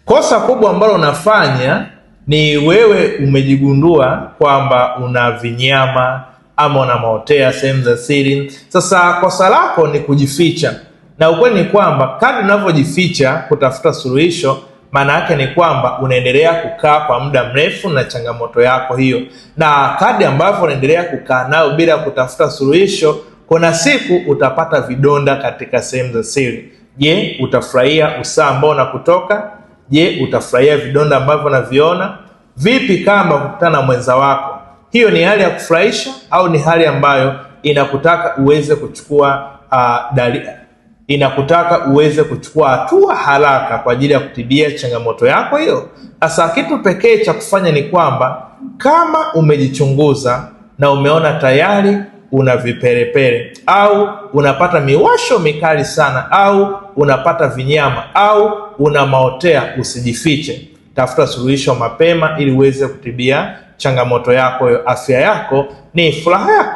Kosa kubwa ambalo unafanya ni wewe umejigundua kwamba una vinyama ama una maotea sehemu za siri. Sasa kosa lako ni kujificha, na ukweli ni kwamba kadri unavyojificha kutafuta suluhisho, maana yake ni kwamba unaendelea kukaa kwa muda mrefu na changamoto yako hiyo, na kadri ambavyo unaendelea kukaa nayo bila kutafuta suluhisho, kuna siku utapata vidonda katika sehemu za siri. Je, utafurahia usaha ambao unakutoka? Je, utafurahia vidonda ambavyo unaviona? Vipi kama kukutana na mwenza wako? Hiyo ni hali ya kufurahisha au ni hali ambayo inakutaka uweze kuchukua hatua haraka kwa ajili ya kutibia changamoto yako hiyo? Sasa kitu pekee cha kufanya ni kwamba kama umejichunguza na umeona tayari una viperepere au unapata miwasho mikali sana au unapata vinyama au una maotea, usijifiche. Tafuta suluhisho mapema ili uweze kutibia changamoto yako. Afya yako ni furaha yako.